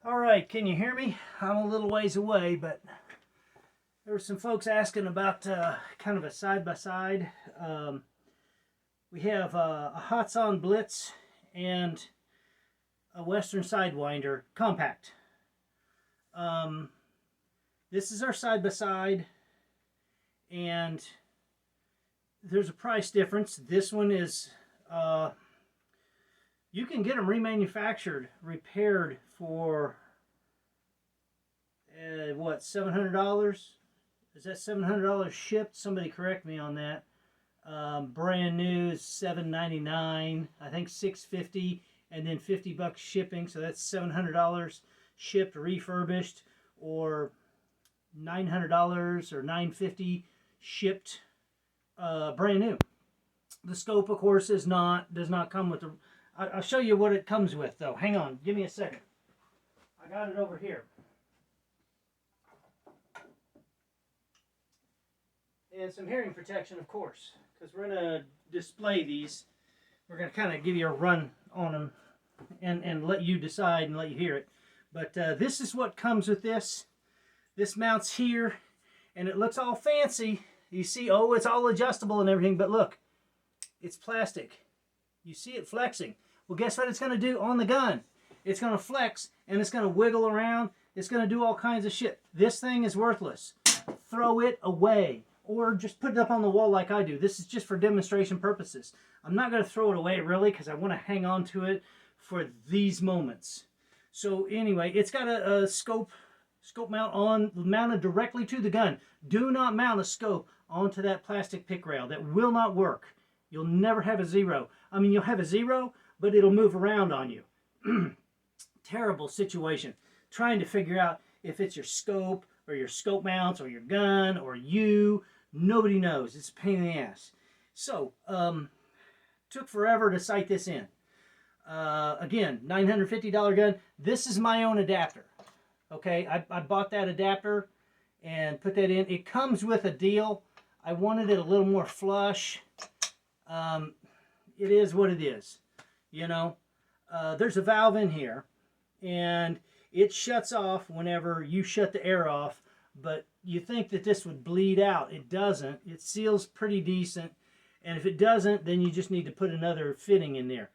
All right, can you hear me? I'm a little ways away, but there were some folks asking about kind of a side-by-side. We have a Hatsan Blitz and a Western Sidewinder compact. This is our side-by-side, and there's a price difference. This one is, you can get them remanufactured, repaired for, what, $700? Is that $700 shipped? Somebody correct me on that. Brand new is $799, I think $650, and then $50 shipping, so that's $700 shipped, refurbished, or $900 or $950 shipped, brand new. The scope, of course, does not come with the. I'll show you what it comes with, though. Hang on, give me a second. I got it over here. And some hearing protection, of course, because we're going to display these. We're going to kind of give you a run on them and let you decide and let you hear it. But this is what comes with this. This mounts here, and it looks all fancy. You see, oh, it's all adjustable and everything, but look, it's plastic. You see it flexing. Well, guess what it's going to do on the gun? It's going to flex, and it's going to wiggle around. It's going to do all kinds of shit. This thing is worthless. Throw it away. Or just put it up on the wall like I do. This is just for demonstration purposes. I'm not going to throw it away, really, because I want to hang on to it for these moments. So anyway, it's got a scope mount mounted directly to the gun. Do not mount a scope onto that plastic pick rail. That will not work. You'll never have a zero. I mean, you'll have a zero, but it'll move around on you. Terrible situation. Trying to figure out if it's your scope or your scope mounts or your gun or you. Nobody knows. It's a pain in the ass. So, took forever to sight this in. Again, $950 gun. This is my own adapter. Okay, I bought that adapter and put that in. It comes with a deal. I wanted it a little more flush. It is what it is. You know, there's a valve in here, and it shuts off whenever you shut the air off, but you think that this would bleed out. It doesn't. It seals pretty decent, and if it doesn't, then you just need to put another fitting in there.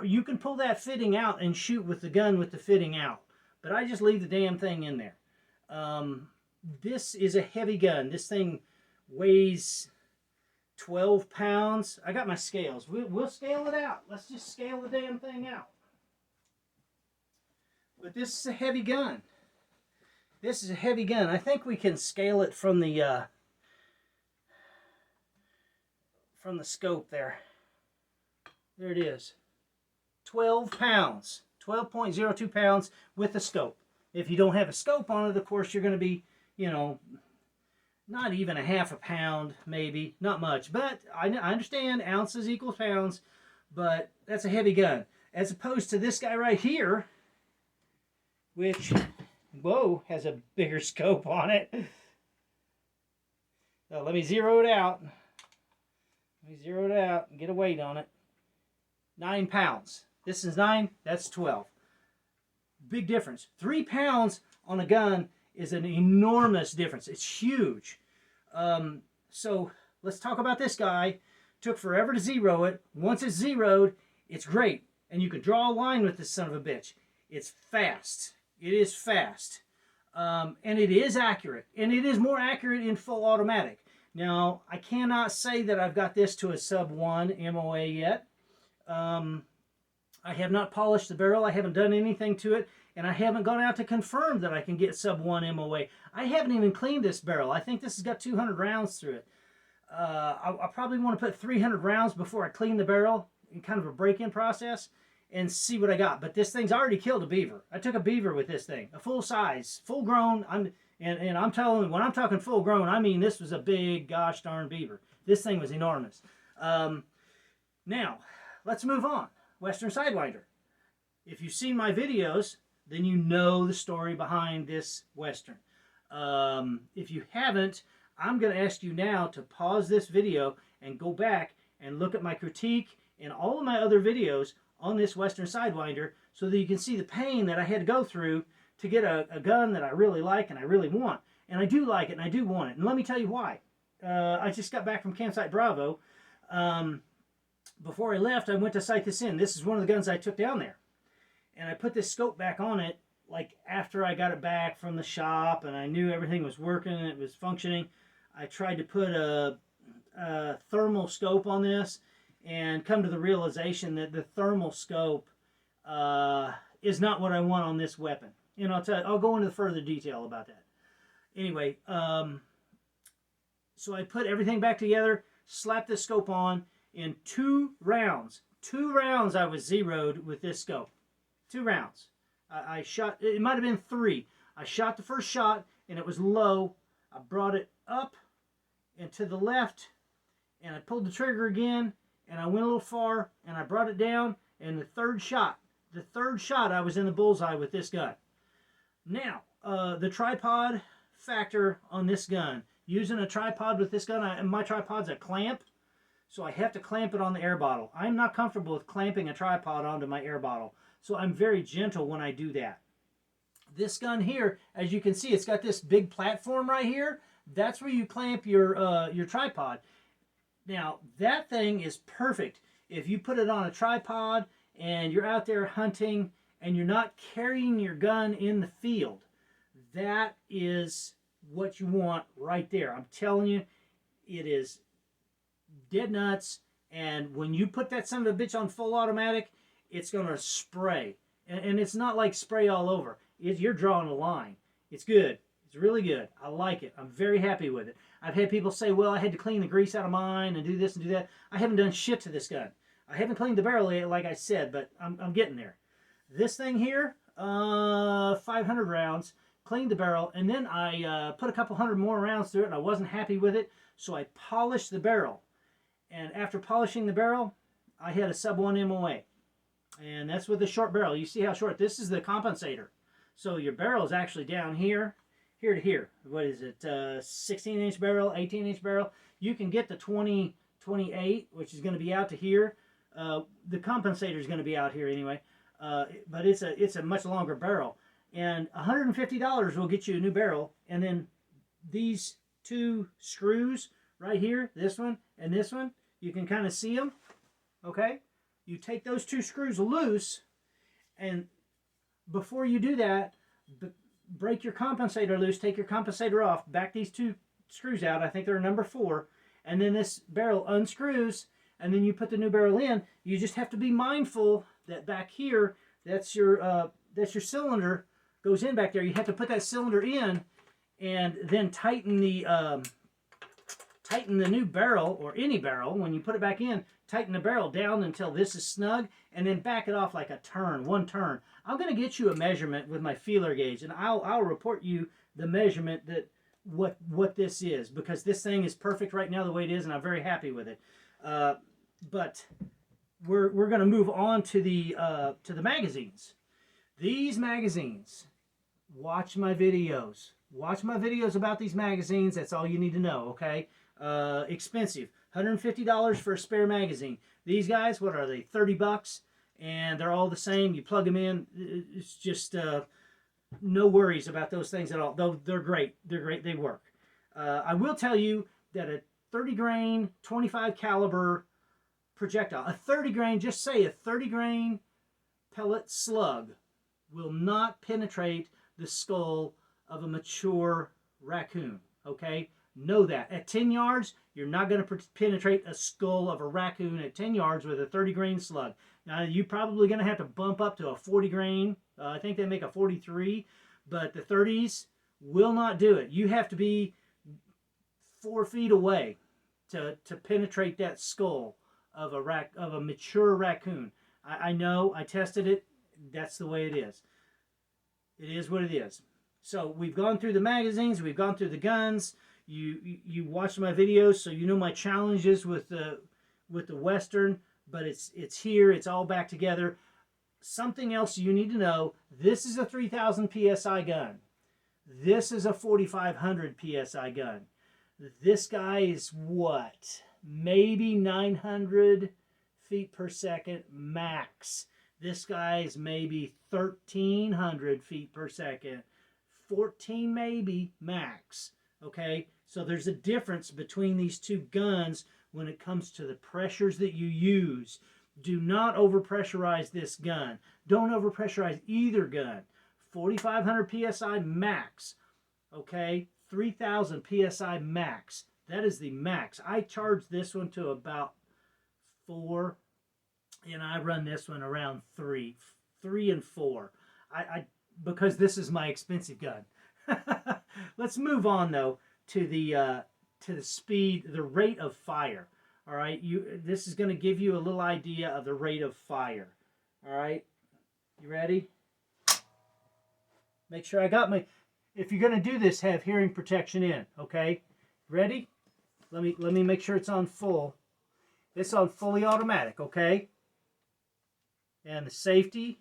You can pull that fitting out and shoot with the gun with the fitting out, but I just leave the damn thing in there. This is a heavy gun. This thing weighs 12 pounds. I got my scales. We'll scale it out. Let's just scale the damn thing out. But this is a heavy gun. This is a heavy gun. I think we can scale it from the scope there. There it is. 12 pounds. 12.02 pounds with a scope. If you don't have a scope on it, of course, you're going to be, you know, not even a half a pound, maybe. Not much. But I understand ounces equals pounds, but that's a heavy gun. As opposed to this guy right here, which, whoa, has a bigger scope on it. So let me zero it out. Let me zero it out and get a weight on it. 9 pounds. This is 9, that's 12. Big difference. 3 pounds on a gun is an enormous difference. It's huge. So let's talk about this guy. Took forever to zero it. Once it's zeroed, it's great. And you can draw a line with this son of a bitch. It's fast. It is fast. And it is accurate. And it is more accurate in full automatic. Now, I cannot say that I've got this to a sub 1 MOA yet. I have not polished the barrel. I haven't done anything to it. And I haven't gone out to confirm that I can get sub 1 MOA. I haven't even cleaned this barrel. I think this has got 200 rounds through it. I probably want to put 300 rounds before I clean the barrel in kind of a break-in process and see what I got. But this thing's already killed a beaver. I took a beaver with this thing, a full size, full grown. And I'm telling you, when I'm talking full grown, I mean this was a big gosh darn beaver. This thing was enormous. Now, let's move on. Western Sidewinder. If you've seen my videos, then you know the story behind this Western. If you haven't, I'm going to ask you now to pause this video and go back and look at my critique and all of my other videos on this Western Sidewinder so that you can see the pain that I had to go through to get a gun that I really like and I really want. And I do like it and I do want it. And let me tell you why. I just got back from Campsite Bravo. Before I left, I went to sight this in. This is one of the guns I took down there. And I put this scope back on it like after I got it back from the shop and I knew everything was working and it was functioning. I tried to put a thermal scope on this and come to the realization that the thermal scope is not what I want on this weapon. And I'll go into further detail about that. Anyway, so I put everything back together, slapped the scope on. In 2 rounds, I was zeroed with this scope. 2 rounds. I shot, it might have been 3. I shot the first shot and it was low. I brought it up and to the left and I pulled the trigger again and I went a little far and I brought it down, and the third shot I was in the bullseye with this gun. Now, the tripod factor on this gun. Using a tripod with this gun, my tripod's a clamp. So I have to clamp it on the air bottle. I'm not comfortable with clamping a tripod onto my air bottle. So I'm very gentle when I do that. This gun here, as you can see, it's got this big platform right here. That's where you clamp your tripod. Now, that thing is perfect if you put it on a tripod and you're out there hunting and you're not carrying your gun in the field. That is what you want right there. I'm telling you, it is dead nuts, and when you put that son of a bitch on full automatic, it's going to spray. And it's not like spray all over. You're drawing a line. It's good. It's really good. I like it. I'm very happy with it. I've had people say, well, I had to clean the grease out of mine and do this and do that. I haven't done shit to this gun. I haven't cleaned the barrel yet, like I said, but I'm getting there. This thing here, 500 rounds, cleaned the barrel, and then I put a couple hundred more rounds through it, and I wasn't happy with it, so I polished the barrel. And after polishing the barrel, I had a sub 1 MOA. And that's with the short barrel. You see how short? This is the compensator. So your barrel is actually down here, here to here. What is it? 16-inch barrel, 18-inch barrel. You can get the 28, which is going to be out to here. The compensator is going to be out here anyway. But it's a much longer barrel. And $150 will get you a new barrel. And then these 2 screws right here, this one and this one, you can kind of see them, okay? You take those 2 screws loose, and before you do that, break your compensator loose, take your compensator off, back these 2 screws out, I think they're number 4, and then this barrel unscrews, and then you put the new barrel in. You just have to be mindful that back here, that's your cylinder, goes in back there. You have to put that cylinder in, and then tighten the new barrel, or any barrel, when you put it back in, tighten the barrel down until this is snug, and then back it off like a turn, 1 turn. I'm going to get you a measurement with my feeler gauge, and I'll report you the measurement that what this is, because this thing is perfect right now the way it is, and I'm very happy with it. But we're going to move on to the magazines. These magazines, watch my videos. Watch my videos about these magazines. That's all you need to know, okay? Expensive. $150 for a spare magazine. These guys, what are they? 30 bucks, and they're all the same. You plug them in. It's just no worries about those things at all. Though they're great. They're great. They work. I will tell you that a 30 grain, 25 caliber projectile, a 30 grain, just say a 30 grain pellet slug will not penetrate the skull of a mature raccoon, okay? Know that. At 10 yards, you're not going to penetrate a skull of a raccoon at 10 yards with a 30 grain slug. Now, you're probably going to have to bump up to a 40 grain. I think they make a 43, but the 30s will not do it. You have to be 4 feet away to penetrate that skull of a mature raccoon. I know. I tested it. That's the way it is. It is what it is. So we've gone through the magazines. We've gone through the guns. You watched my videos, so you know my challenges with the Western. But it's here. It's all back together. Something else you need to know. This is a 3,000 psi gun. This is a 4,500 psi gun. This guy is what? Maybe 900 feet per second max. This guy is maybe 1,300 feet per second, 14 maybe max. Okay, so there's a difference between these two guns when it comes to the pressures that you use. Do not overpressurize this gun. Don't overpressurize either gun. 4,500 psi max. Okay, 3,000 psi max. That is the max. I charge this one to about 4, and I run this one around 3 and 4. Because this is my expensive gun. Let's move on though to the speed, the rate of fire. All right, this is going to give you a little idea of the rate of fire. All right, you ready? Make sure I got my. If you're going to do this, have hearing protection in. Okay, ready? Let me make sure it's on full. It's on fully automatic. Okay, and the safety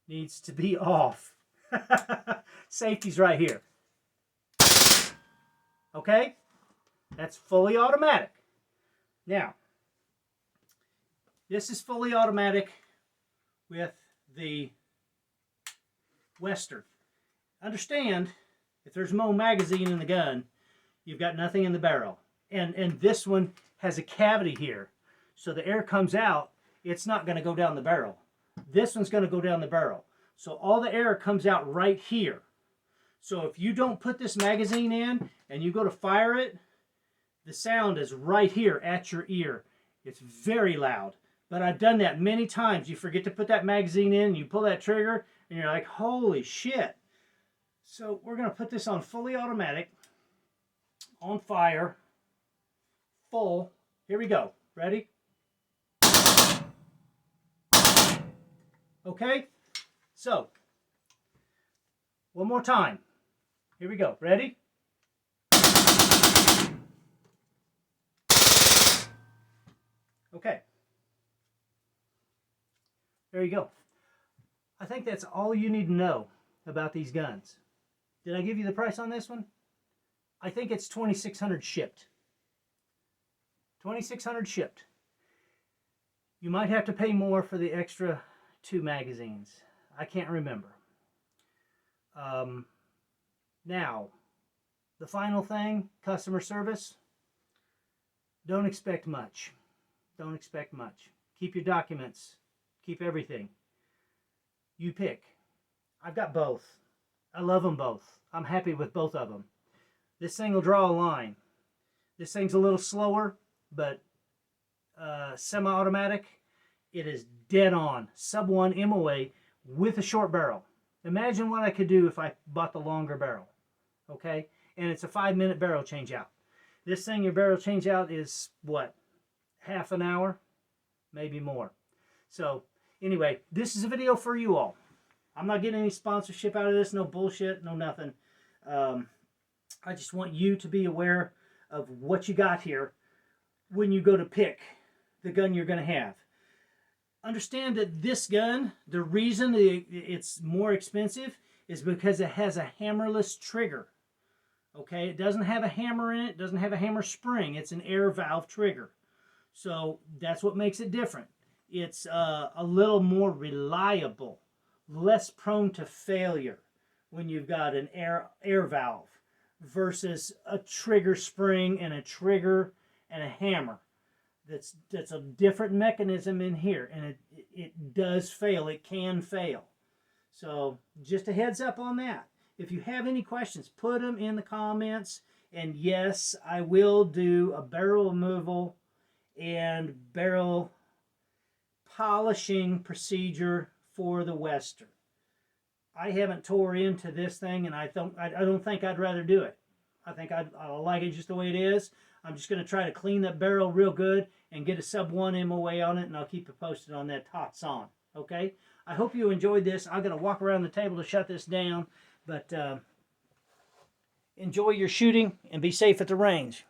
needs to be off. Safety's right here. Okay, that's fully automatic. Now, this is fully automatic with the Western. Understand, if there's no magazine in the gun, you've got nothing in the barrel. And this one has a cavity here. So the air comes out, it's not going to go down the barrel. This one's going to go down the barrel. So all the air comes out right here. So if you don't put this magazine in and you go to fire it, the sound is right here at your ear. It's very loud. But I've done that many times. You forget to put that magazine in, and you pull that trigger, and you're like, holy shit. So we're going to put this on fully automatic, on fire, full. Here we go. Ready? Okay? So, one more time. Here we go. Ready? Okay. There you go. I think that's all you need to know about these guns. Did I give you the price on this one? I think it's $2,600 shipped. $2,600 shipped. You might have to pay more for the extra 2 magazines. I can't remember. Now, the final thing, customer service. Don't expect much. Don't expect much. Keep your documents. Keep everything. You pick. I've got both. I love them both. I'm happy with both of them. This thing will draw a line. This thing's a little slower, but semi-automatic. It is dead on. Sub 1 MOA with a short barrel. Imagine what I could do if I bought the longer barrel. Okay? And it's a 5-minute barrel change out. This thing, your barrel change out is what? Half an hour? Maybe more. So, anyway, this is a video for you all. I'm not getting any sponsorship out of this. No bullshit. No nothing. I just want you to be aware of what you got here when you go to pick the gun you're going to have. Understand that this gun, the reason it's more expensive is because it has a hammerless trigger. Okay, it doesn't have a hammer in it. It doesn't have a hammer spring. It's an air valve trigger. So that's what makes it different. It's a little more reliable, less prone to failure when you've got an air valve versus a trigger spring and a trigger and a hammer. That's a different mechanism in here, and it does fail. It can fail. So just a heads up on that. If you have any questions, put them in the comments. And yes, I will do a barrel removal and barrel polishing procedure for the Western. I haven't tore into this thing, and I don't think I'd rather do it. I think I'll like it just the way it is. I'm just going to try to clean that barrel real good and get a sub 1 MOA on it, and I'll keep you posted on that Hatsan. Okay? I hope you enjoyed this. I'm going to walk around the table to shut this down, but enjoy your shooting and be safe at the range.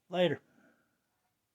Later.